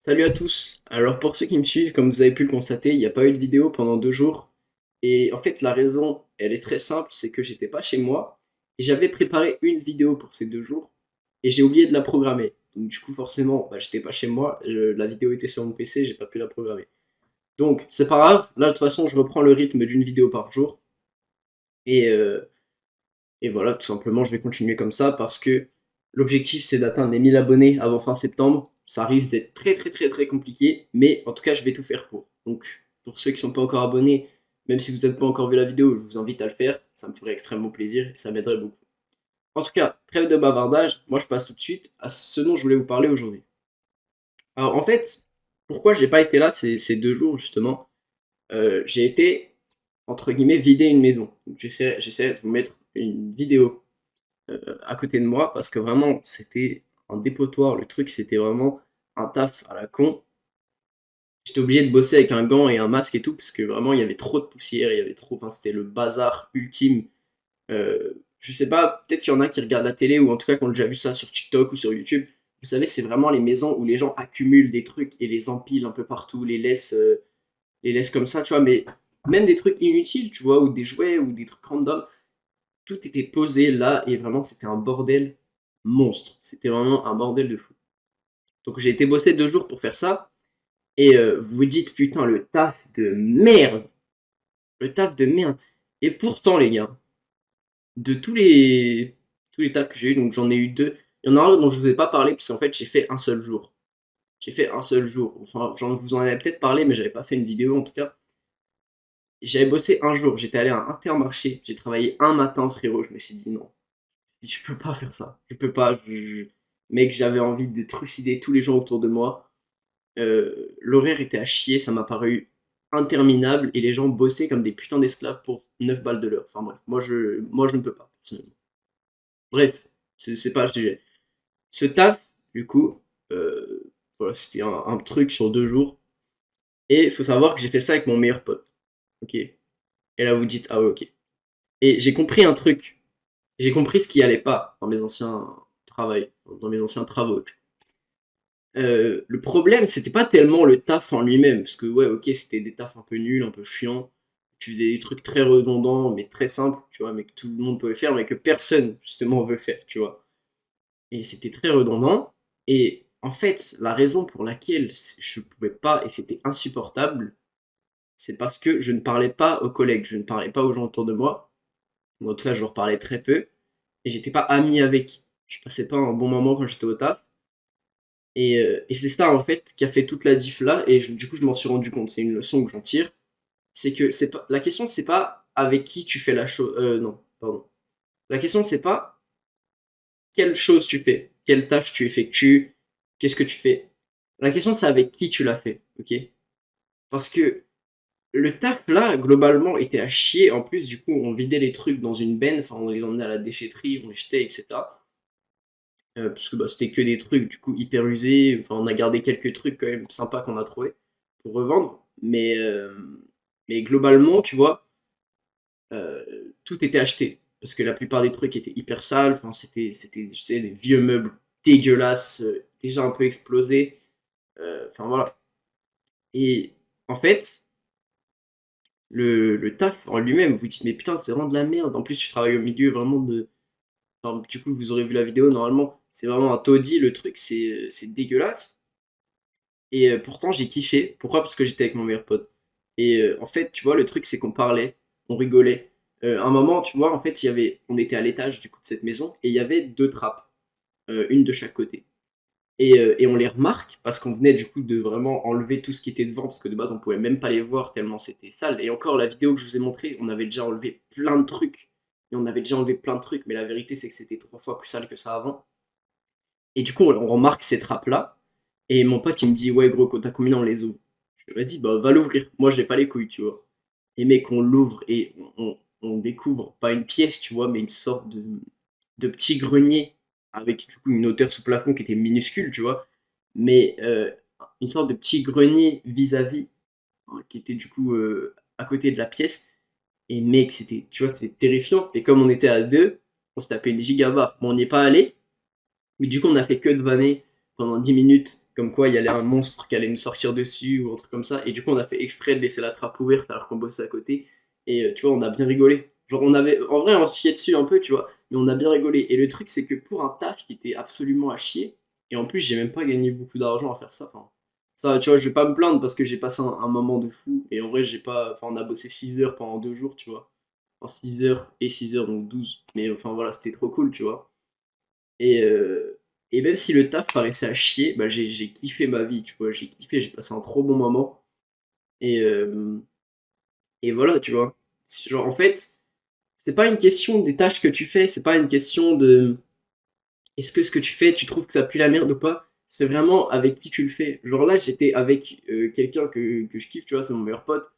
Salut à tous. Alors pour ceux qui me suivent, comme vous avez pu le constater, il n'y a pas eu de vidéo pendant 2 jours. Et en fait la raison, elle est très simple, c'est que j'étais pas chez moi et j'avais préparé une vidéo pour ces 2 jours et j'ai oublié de la programmer. Donc du coup forcément, j'étais pas chez moi, la vidéo était sur mon PC, j'ai pas pu la programmer. Donc c'est pas grave, là de toute façon je reprends le rythme d'une vidéo par jour et, euh, et voilà, tout simplement je vais continuer comme ça parce que l'objectif c'est d'atteindre les 1000 abonnés avant fin septembre. Ça risque d'être très très très très compliqué, mais en tout cas je vais tout faire pour. Donc pour ceux qui sont pas encore abonnés, même si vous n'avez pas encore vu la vidéo, je vous invite à le faire, ça me ferait extrêmement plaisir et ça m'aiderait beaucoup. En tout cas, trêve de bavardage, moi je passe tout de suite à ce dont je voulais vous parler aujourd'hui. Alors en fait, pourquoi j'ai pas été là ces 2 jours justement. J'ai été, entre guillemets, vider une maison. Donc, j'essaie de vous mettre une vidéo à côté de moi parce que vraiment c'était un dépotoir. Le truc, c'était vraiment un taf à la con. J'étais obligé de bosser avec un gant et un masque et tout parce que vraiment il y avait trop de poussière, il y avait trop, enfin c'était le bazar ultime. Je sais pas, peut-être qu'il y en a qui regardent la télé ou en tout cas qui ont déjà vu ça sur TikTok ou sur YouTube. Vous savez, c'est vraiment les maisons où les gens accumulent des trucs et les empilent un peu partout, les laissent comme ça, tu vois, mais même des trucs inutiles, tu vois, ou des jouets ou des trucs random, tout était posé là et vraiment c'était un bordel monstre. C'était vraiment un bordel de fou. Donc j'ai été bosser 2 jours pour faire ça et vous vous dites putain le taf de merde, le taf de merde. Et pourtant les gars, de tous les tafs que j'ai eu, donc j'en ai eu deux. Il y en a un dont je vous ai pas parlé parce qu'en fait j'ai fait un seul jour. J'ai fait un seul jour. Enfin, vous en avais peut-être parlé, mais j'avais pas fait une vidéo en tout cas. J'avais bossé un jour, j'étais allé à un Intermarché, j'ai travaillé un matin, frérot, je me suis dit non, je peux pas faire ça, je peux pas, mec, j'avais envie de trucider tous les gens autour de moi. L'horaire était à chier, ça m'a paru interminable, et les gens bossaient comme des putains d'esclaves pour 9 balles de l'heure. Enfin bref, moi je ne peux pas, personnellement. Bref, c'est pas le sujet. Ce taf, du coup, voilà, c'était un truc sur 2 jours, et il faut savoir que j'ai fait ça avec mon meilleur pote, ok? Et là vous dites, ah ouais, ok. Et j'ai compris un truc. J'ai compris ce qui allait pas dans mes anciens dans mes anciens travaux. Le problème, c'était pas tellement le taf en lui-même, parce que ouais, ok, c'était des tafs un peu nuls, un peu chiants. Tu faisais des trucs très redondants, mais très simples, tu vois, mais que tout le monde pouvait faire, mais que personne, justement, veut faire, tu vois. Et c'était très redondant. Et en fait, la raison pour laquelle je pouvais pas, et c'était insupportable, c'est parce que je ne parlais pas aux collègues, je ne parlais pas aux gens autour de moi. Ou en tout cas, je leur parlais très peu. Et j'étais pas ami avec. Je passais pas un bon moment quand j'étais au taf. Et c'est ça, en fait, qui a fait toute la diff là. Et du coup, je m'en suis rendu compte. C'est une leçon que j'en tire. C'est que c'est pas, la question, c'est pas avec qui tu fais la chose. Non, pardon. La question, c'est pas quelle chose tu fais, quelle tâche tu effectues, qu'est-ce que tu fais. La question, c'est avec qui tu l'as fait. Ok. Parce que le taf là, globalement, était à chier. En plus, du coup, on vidait les trucs dans une benne. Enfin, on les emmenait à la déchetterie, on les jetait, etc. Parce que bah, c'était que des trucs du coup hyper usés. Enfin, on a gardé quelques trucs quand même sympas qu'on a trouvé pour revendre, mais globalement, tu vois, tout était acheté parce que la plupart des trucs étaient hyper sales. Enfin, c'était, tu sais, des vieux meubles dégueulasses, déjà un peu explosés. Enfin voilà. Et en fait, le taf en lui-même, vous dites mais putain, c'est vraiment de la merde. En plus, tu travailles au milieu vraiment de. Enfin, du coup, vous aurez vu la vidéo normalement. C'est vraiment un taudis, le truc, c'est dégueulasse. Et pourtant, j'ai kiffé. Pourquoi? Parce que j'étais avec mon meilleur pote. Et en fait, tu vois, le truc, c'est qu'on parlait, on rigolait. Un moment, tu vois, en fait, on était à l'étage du coup de cette maison et il y avait deux trappes, une de chaque côté. Et on les remarque parce qu'on venait du coup de vraiment enlever tout ce qui était devant parce que de base, on pouvait même pas les voir tellement c'était sale. Et encore, la vidéo que je vous ai montrée, on avait déjà enlevé plein de trucs. Et on avait déjà enlevé plein de trucs, mais la vérité, c'est que c'était 3 fois plus sale que ça avant. Et du coup, on remarque ces trappes-là. Et mon pote, il me dit, ouais, gros, t'as combien dans les os? Je lui dis, vas-y, bah, va l'ouvrir. Moi, je n'ai pas les couilles, tu vois. Et mec, on l'ouvre et on découvre pas une pièce, tu vois, mais une sorte de petit grenier avec du coup une hauteur sous plafond qui était minuscule, tu vois. Mais une sorte de petit grenier vis-à-vis, hein, qui était du coup à côté de la pièce. Et mec, c'était, tu vois, c'était terrifiant. Et comme on était à deux, on se tapait une gigabarre. Bon, on n'y est pas allé, mais du coup, on a fait que de vanner pendant 10 minutes comme quoi il y avait un monstre qui allait nous sortir dessus ou un truc comme ça. Et du coup, on a fait exprès de laisser la trappe ouverte alors qu'on bossait à côté. Et tu vois, on a bien rigolé. Genre, en vrai, on se chiait dessus un peu, tu vois, mais on a bien rigolé. Et le truc, c'est que pour un taf qui était absolument à chier, et en plus, j'ai même pas gagné beaucoup d'argent à faire ça. Enfin, ça, tu vois, je vais pas me plaindre parce que j'ai passé un moment de fou. Et en vrai, j'ai pas. Enfin, on a bossé 6 heures pendant 2 jours, tu vois. Enfin, 6 heures et 6 heures, donc 12. Mais enfin, voilà, c'était trop cool, tu vois. Et, euh, et même si le taf paraissait à chier, bah, j'ai kiffé ma vie, tu vois. J'ai kiffé, j'ai passé un trop bon moment. Et, euh, et voilà, tu vois. Genre, en fait, c'est pas une question des tâches que tu fais, c'est pas une question de est-ce que ce que tu fais, tu trouves que ça pue la merde ou pas. C'est vraiment avec qui tu le fais. Genre là, j'étais avec quelqu'un que je kiffe, tu vois, c'est mon meilleur pote.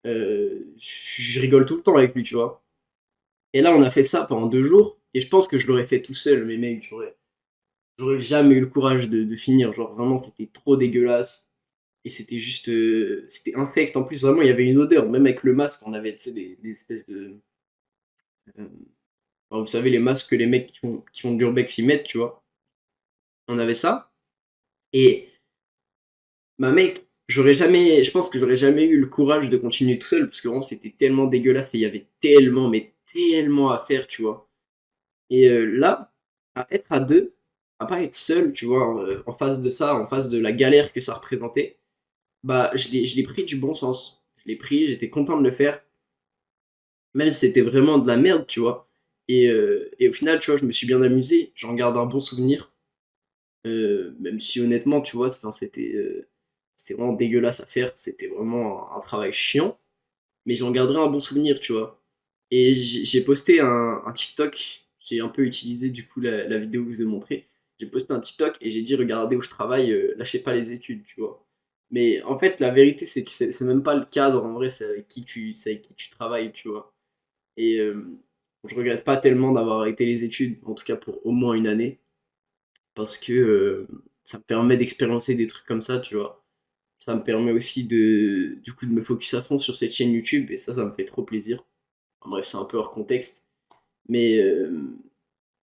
Je rigole tout le temps avec lui, tu vois. Et là, on a fait ça pendant 2 jours. Et je pense que je l'aurais fait tout seul, mais mec, j'aurais jamais eu le courage de finir. Genre, vraiment, c'était trop dégueulasse. Et c'était juste. C'était infect. En plus, vraiment, il y avait une odeur. Même avec le masque, on avait, tu sais, des espèces de. euh, enfin, vous savez, les masques que les mecs qui font de l'urbex y mettent, tu vois. On avait ça. Et, bah, mec, j'aurais jamais. Je pense que j'aurais jamais eu le courage de continuer tout seul. Parce que vraiment, c'était tellement dégueulasse. Et il y avait tellement, mais tellement à faire, tu vois. Et là, à être à deux, à pas être seul, tu vois, en face de ça, en face de la galère que ça représentait, bah, je l'ai pris du bon sens. Je l'ai pris, j'étais content de le faire, même si c'était vraiment de la merde, tu vois. Et au final, tu vois, je me suis bien amusé, j'en garde un bon souvenir, même si honnêtement, tu vois, enfin, c'est vraiment dégueulasse à faire, c'était vraiment un travail chiant, mais j'en garderai un bon souvenir, tu vois. Et j'ai posté un TikTok, j'ai un peu utilisé du coup la vidéo que je vous ai montrée. J'ai posté un TikTok et j'ai dit regardez où je travaille, lâchez pas les études, tu vois. Mais en fait, la vérité, c'est que c'est même pas le cadre, en vrai, c'est avec qui tu travailles, tu vois. Et je regrette pas tellement d'avoir arrêté les études, en tout cas pour au moins une année, parce que ça me permet d'expérimenter des trucs comme ça, tu vois. Ça me permet aussi du coup, de me focus à fond sur cette chaîne YouTube, et ça me fait trop plaisir. En bref, c'est un peu hors contexte. Mais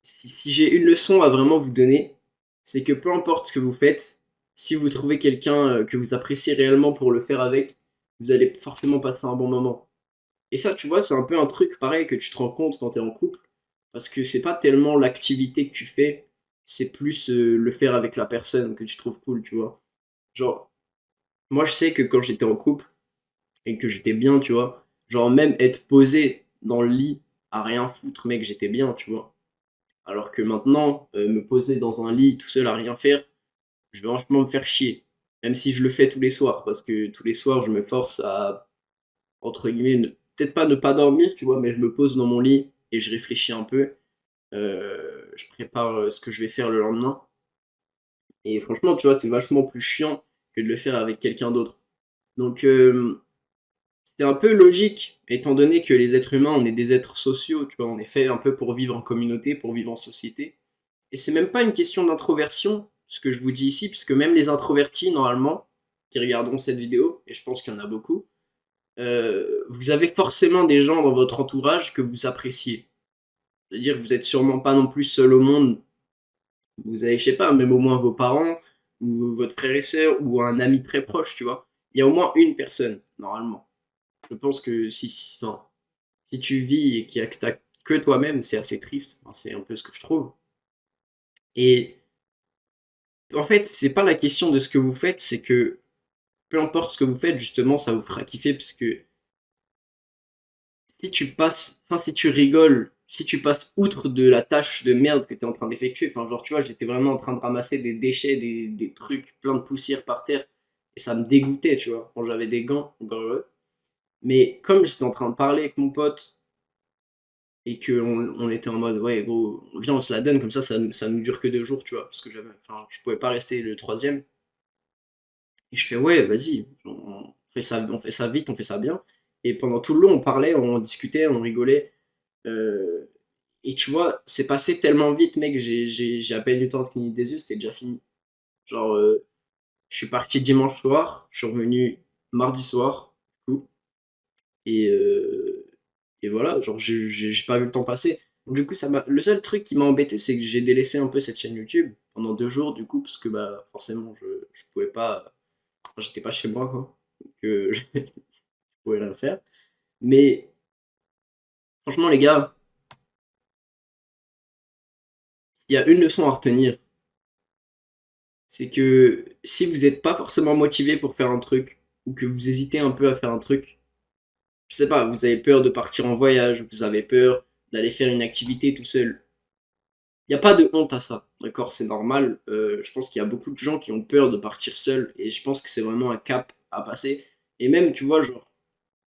si j'ai une leçon à vraiment vous donner, c'est que peu importe ce que vous faites, si vous trouvez quelqu'un que vous appréciez réellement pour le faire avec, vous allez forcément passer un bon moment. Et ça, tu vois, c'est un peu un truc pareil que tu te rends compte quand tu es en couple, parce que c'est pas tellement l'activité que tu fais, c'est plus le faire avec la personne que tu trouves cool, tu vois. Genre, moi je sais que quand j'étais en couple et que j'étais bien, tu vois, genre même être posé dans le lit à rien foutre, mec, j'étais bien, tu vois. Alors que maintenant, me poser dans un lit tout seul à rien faire, je vais franchement me faire chier. Même si je le fais tous les soirs, parce que tous les soirs, je me force à, entre guillemets, peut-être pas ne pas dormir, tu vois, mais je me pose dans mon lit et je réfléchis un peu. Je prépare ce que je vais faire le lendemain. Et franchement, tu vois, c'est vachement plus chiant que de le faire avec quelqu'un d'autre. Donc, c'est un peu logique, étant donné que les êtres humains, on est des êtres sociaux, tu vois, on est fait un peu pour vivre en communauté, pour vivre en société. Et c'est même pas une question d'introversion, ce que je vous dis ici, puisque même les introvertis, normalement, qui regarderont cette vidéo, et je pense qu'il y en a beaucoup, vous avez forcément des gens dans votre entourage que vous appréciez. C'est-à-dire que vous êtes sûrement pas non plus seul au monde. Vous avez, je sais pas, même au moins vos parents, ou votre frère et sœur, ou un ami très proche, tu vois. Il y a au moins une personne, normalement. Je pense que enfin, si tu vis et qu'il y a que, que toi-même, c'est assez triste. Enfin, c'est un peu ce que je trouve. Et en fait, c'est pas la question de ce que vous faites, c'est que peu importe ce que vous faites, justement, ça vous fera kiffer parce que si tu passes, enfin, si tu rigoles, si tu passes outre de la tâche de merde que tu es en train d'effectuer, enfin, genre, tu vois, j'étais vraiment en train de ramasser des déchets, des trucs, plein de poussière par terre, et ça me dégoûtait, tu vois, quand j'avais des gants, encore heureux. Mais comme j'étais en train de parler avec mon pote, et qu'on était en mode, ouais, gros, viens, on se la donne, comme ça nous dure que 2 jours, tu vois, parce que enfin, je pouvais pas rester le troisième. Et je fais, ouais, vas-y, on fait ça vite, on fait ça bien. Et pendant tout le long, on parlait, on discutait, on rigolait. Euh, et tu vois, c'est passé tellement vite, mec, j'ai à peine eu le temps de cligner des yeux, c'était déjà fini. Genre, je suis parti dimanche soir, je suis revenu mardi soir, du coup, et, euh, et voilà, genre, j'ai pas vu le temps passer. Du coup, le seul truc qui m'a embêté, c'est que j'ai délaissé un peu cette chaîne YouTube pendant 2 jours, du coup, parce que bah forcément, je pouvais pas, enfin, j'étais pas chez moi, quoi. Donc, je pouvais rien faire. Mais franchement, les gars, il y a une leçon à retenir, c'est que si vous n'êtes pas forcément motivé pour faire un truc, ou que vous hésitez un peu à faire un truc, je sais pas, vous avez peur de partir en voyage, vous avez peur d'aller faire une activité tout seul. Il n'y a pas de honte à ça, d'accord? C'est normal. Je pense qu'il y a beaucoup de gens qui ont peur de partir seul, et je pense que c'est vraiment un cap à passer. Et même, tu vois, genre,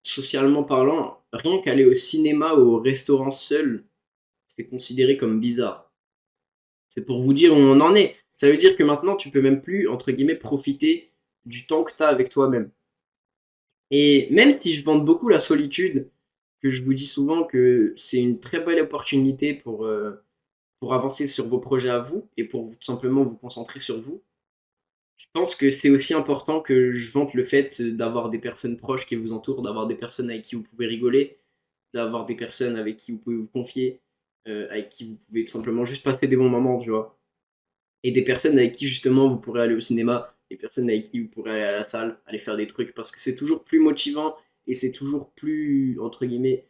socialement parlant, rien qu'aller au cinéma ou au restaurant seul, c'est considéré comme bizarre. C'est pour vous dire où on en est. Ça veut dire que maintenant, tu peux même plus, entre guillemets, profiter du temps que tu as avec toi-même. Et même si je vante beaucoup la solitude, que je vous dis souvent que c'est une très belle opportunité pour avancer sur vos projets à vous et pour tout simplement vous concentrer sur vous, je pense que c'est aussi important que je vante le fait d'avoir des personnes proches qui vous entourent, d'avoir des personnes avec qui vous pouvez rigoler, d'avoir des personnes avec qui vous pouvez vous confier, avec qui vous pouvez tout simplement juste passer des bons moments, tu vois. Et des personnes avec qui justement vous pourrez aller au cinéma, des personnes avec qui vous pourrez aller à la salle, aller faire des trucs, parce que c'est toujours plus motivant et c'est toujours plus, entre guillemets,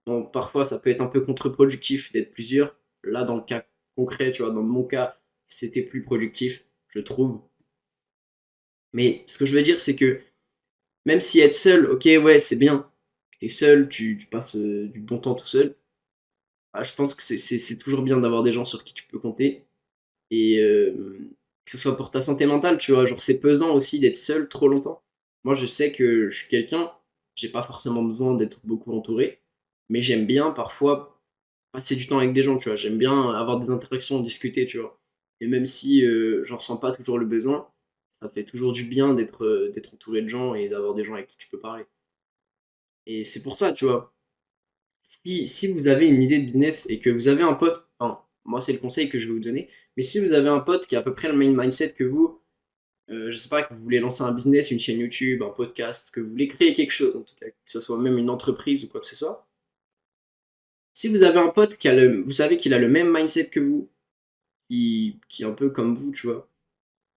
bon, parfois ça peut être un peu contre-productif d'être plusieurs. Là, dans le cas concret, tu vois, dans mon cas, c'était plus productif, je trouve. Mais ce que je veux dire, c'est que même si être seul, ok, ouais, c'est bien. T'es seul, tu passes du bon temps tout seul. Ah, je pense que c'est toujours bien d'avoir des gens sur qui tu peux compter. Et que ce soit pour ta santé mentale, tu vois, genre c'est pesant aussi d'être seul trop longtemps. Moi, je sais que je suis quelqu'un, j'ai pas forcément besoin d'être beaucoup entouré, mais j'aime bien parfois passer du temps avec des gens, tu vois. J'aime bien avoir des interactions, discuter, tu vois. Et même si j'en ressens pas toujours le besoin, ça fait toujours du bien d'être entouré de gens et d'avoir des gens avec qui tu peux parler. Et c'est pour ça, tu vois. Si vous avez une idée de business et que vous avez un pote, enfin, moi c'est le conseil que je vais vous donner, mais si vous avez un pote qui a à peu près le même mindset que vous, je sais pas, que vous voulez lancer un business, une chaîne YouTube, un podcast, que vous voulez créer quelque chose, en tout cas, que ce soit même une entreprise ou quoi que ce soit, si vous avez un pote vous savez qu'il a le même mindset que vous, qui est un peu comme vous, tu vois,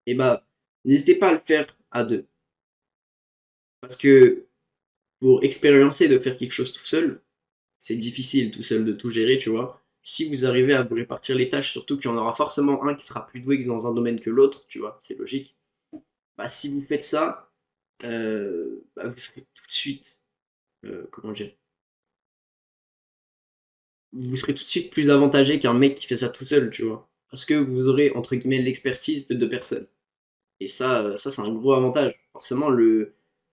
et bah, n'hésitez pas à le faire à deux. Parce que pour expérimenter de faire quelque chose tout seul, c'est difficile tout seul de tout gérer, tu vois. Si vous arrivez à vous répartir les tâches, surtout qu'il y en aura forcément un qui sera plus doué dans un domaine que l'autre, tu vois, c'est logique. Bah, si vous faites ça, bah, vous serez tout de suite, comment dire, vous serez tout de suite plus avantagé qu'un mec qui fait ça tout seul, tu vois. Parce que vous aurez, entre guillemets, l'expertise de deux personnes. Et ça c'est un gros avantage. Forcément,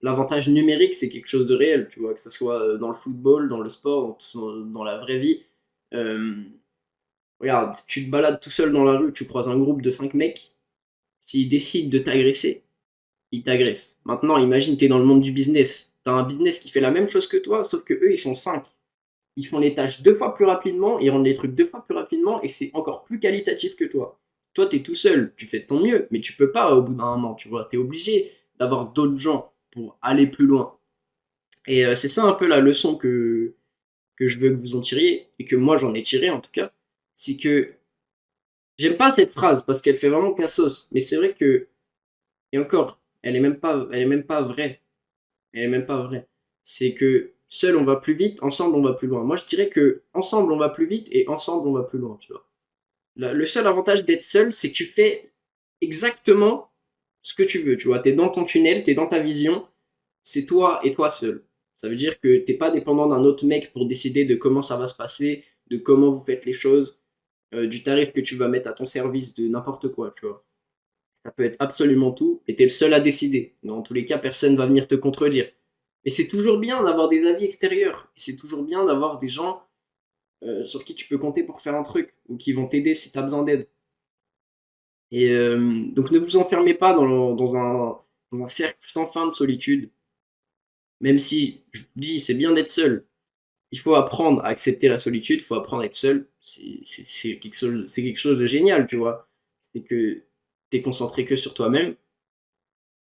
l'avantage numérique, c'est quelque chose de réel, tu vois, que ce soit dans le football, dans le sport, dans la vraie vie. Euh, Regarde, si tu te balades tout seul dans la rue, tu croises un groupe de 5 mecs, s'ils décident de t'agresser, ils t'agressent. Maintenant, imagine, t'es dans le monde du business. T'as un business qui fait la même chose que toi, sauf que eux, ils sont 5. Ils font les tâches 2 fois plus rapidement, ils rendent les trucs 2 fois plus rapidement, et c'est encore plus qualitatif que toi. Toi, t'es tout seul, tu fais de ton mieux, mais tu peux pas au bout d'un moment, tu vois. T'es obligé d'avoir d'autres gens pour aller plus loin. Et c'est ça un peu la leçon que je veux que vous en tiriez, et que moi j'en ai tiré en tout cas. C'est que j'aime pas cette phrase parce qu'elle fait vraiment cassos, mais c'est vrai que, et encore, elle est même pas vraie. Elle est même pas vraie. C'est que seul on va plus vite, ensemble on va plus loin. Moi je dirais que ensemble on va plus vite et ensemble on va plus loin, tu vois. Le seul avantage d'être seul, c'est que tu fais exactement ce que tu veux, tu vois. T'es dans ton tunnel, t'es dans ta vision, c'est toi et toi seul. Ça veut dire que t'es pas dépendant d'un autre mec pour décider de comment ça va se passer, de comment vous faites les choses, du tarif que tu vas mettre à ton service, de n'importe quoi, tu vois. Ça peut être absolument tout, et t'es le seul à décider. Dans tous les cas, personne va venir te contredire. Mais c'est toujours bien d'avoir des avis extérieurs. Et c'est toujours bien d'avoir des gens sur qui tu peux compter pour faire un truc, ou qui vont t'aider si tu as besoin d'aide. Et donc ne vous enfermez pas dans un cercle sans fin de solitude, même si, je vous dis, c'est bien d'être seul. Il faut apprendre à accepter la solitude, il faut apprendre à être seul. C'est quelque chose de génial, tu vois. C'est que tu es concentré que sur toi-même.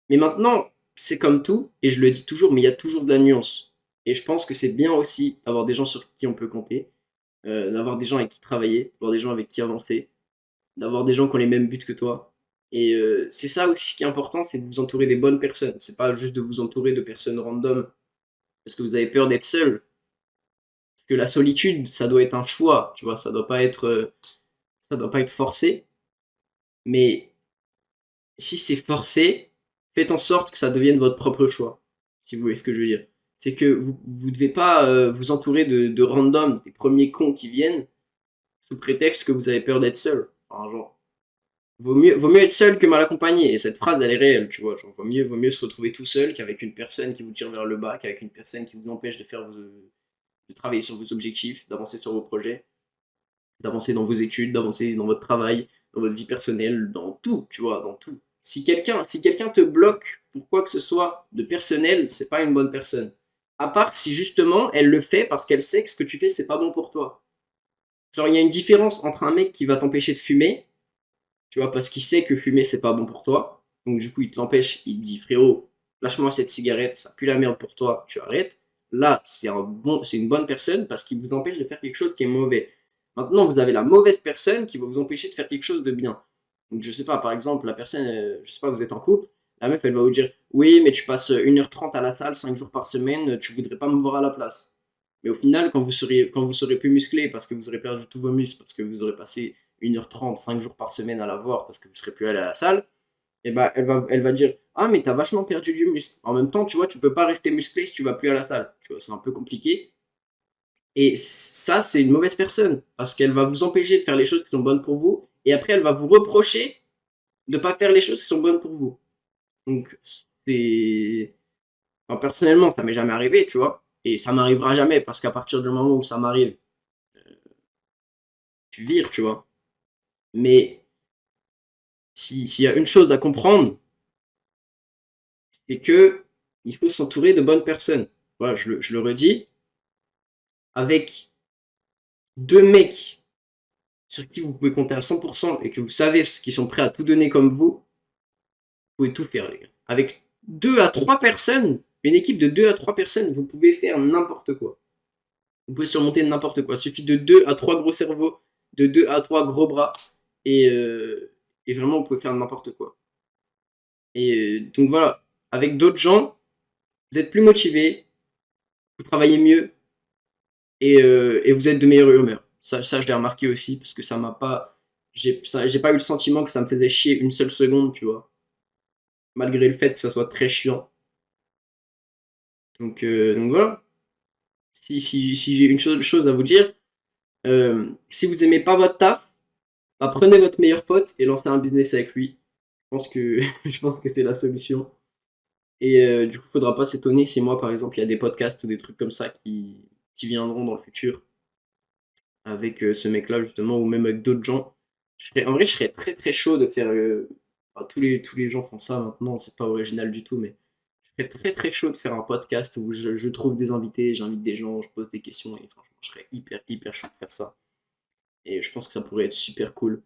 Mais maintenant, c'est comme tout, et je le dis toujours, mais il y a toujours de la nuance. Et je pense que c'est bien aussi d'avoir des gens sur qui on peut compter. d'avoir des gens avec qui travailler, d'avoir des gens avec qui avancer, d'avoir des gens qui ont les mêmes buts que toi. Et c'est ça aussi qui est important, c'est de vous entourer des bonnes personnes. C'est pas juste de vous entourer de personnes random parce que vous avez peur d'être seul. Parce que la solitude, ça doit être un choix, tu vois, ça doit pas être forcé. Mais si c'est forcé, faites en sorte que ça devienne votre propre choix, si vous voyez ce que je veux dire. C'est que vous devez pas vous entourer de random, des premiers cons qui viennent, sous prétexte que vous avez peur d'être seul. Enfin, genre, vaut mieux être seul que mal accompagné. Et cette phrase, elle est réelle, tu vois. Genre, vaut mieux se retrouver tout seul qu'avec une personne qui vous tire vers le bas, qu'avec une personne qui vous empêche de travailler sur vos objectifs, d'avancer sur vos projets, d'avancer dans vos études, d'avancer dans votre travail, dans votre vie personnelle, dans tout, tu vois, dans tout. Si quelqu'un te bloque pour quoi que ce soit de personnel, c'est pas une bonne personne. À part si justement elle le fait parce qu'elle sait que ce que tu fais c'est pas bon pour toi. Genre il y a une différence entre un mec qui va t'empêcher de fumer, tu vois, parce qu'il sait que fumer c'est pas bon pour toi. Donc du coup il te l'empêche, il te dit frérot, lâche-moi cette cigarette, ça pue la merde pour toi, tu arrêtes. Là c'est une bonne personne parce qu'il vous empêche de faire quelque chose qui est mauvais. Maintenant vous avez la mauvaise personne qui va vous empêcher de faire quelque chose de bien. Donc je sais pas, par exemple la personne, je sais pas, vous êtes en couple, la meuf elle va vous dire oui mais tu passes 1h30 à la salle 5 jours par semaine, tu voudrais pas me voir à la place. Mais au final quand vous serez plus musclé parce que vous aurez perdu tous vos muscles, parce que vous aurez passé 1h30, 5 jours par semaine à la voir parce que vous serez plus allé à la salle, et bah elle va dire ah mais t'as vachement perdu du muscle. En même temps, tu vois, tu peux pas rester musclé si tu vas plus à la salle. Tu vois, c'est un peu compliqué. Et ça, c'est une mauvaise personne parce qu'elle va vous empêcher de faire les choses qui sont bonnes pour vous et après elle va vous reprocher de pas faire les choses qui sont bonnes pour vous. Donc c'est enfin, personnellement, ça m'est jamais arrivé, tu vois, et ça m'arrivera jamais parce qu'à partir du moment où ça m'arrive, tu vires, tu vois. Mais s'il y a une chose à comprendre, c'est que il faut s'entourer de bonnes personnes. Voilà, je le redis, avec deux mecs sur qui vous pouvez compter à 100% et que vous savez ce qu'ils sont prêts à tout donner comme vous pouvez tout faire, les gars. Avec 2 à 3 personnes, une équipe de 2 à 3 personnes, vous pouvez faire n'importe quoi. Vous pouvez surmonter n'importe quoi. Il suffit de 2 à 3 gros cerveaux, de 2 à 3 gros bras, et vraiment, vous pouvez faire n'importe quoi. Et donc voilà, avec d'autres gens, vous êtes plus motivé, vous travaillez mieux, et vous êtes de meilleure humeur. Ça je l'ai remarqué aussi, parce que ça m'a pas. J'ai pas eu le sentiment que ça me faisait chier une seule seconde, tu vois. Malgré le fait que ça soit très chiant. Donc voilà. Si j'ai une chose à vous dire, si vous aimez pas votre taf, bah, prenez votre meilleur pote et lancez un business avec lui. Je pense que c'est la solution. Et du coup, faudra pas s'étonner si moi, par exemple, il y a des podcasts ou des trucs comme ça qui viendront dans le futur avec ce mec-là, justement, ou même avec d'autres gens. En vrai, je serais très très chaud de faire. Enfin, tous les gens font ça maintenant, c'est pas original du tout, mais je serais très très chaud de faire un podcast où je trouve des invités, j'invite des gens, je pose des questions, et franchement, je serais hyper hyper chaud de faire ça. Et je pense que ça pourrait être super cool.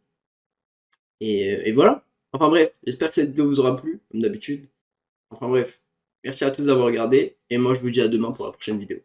Et voilà. Enfin bref, j'espère que cette vidéo vous aura plu, comme d'habitude. Enfin bref, merci à tous d'avoir regardé, et moi je vous dis à demain pour la prochaine vidéo.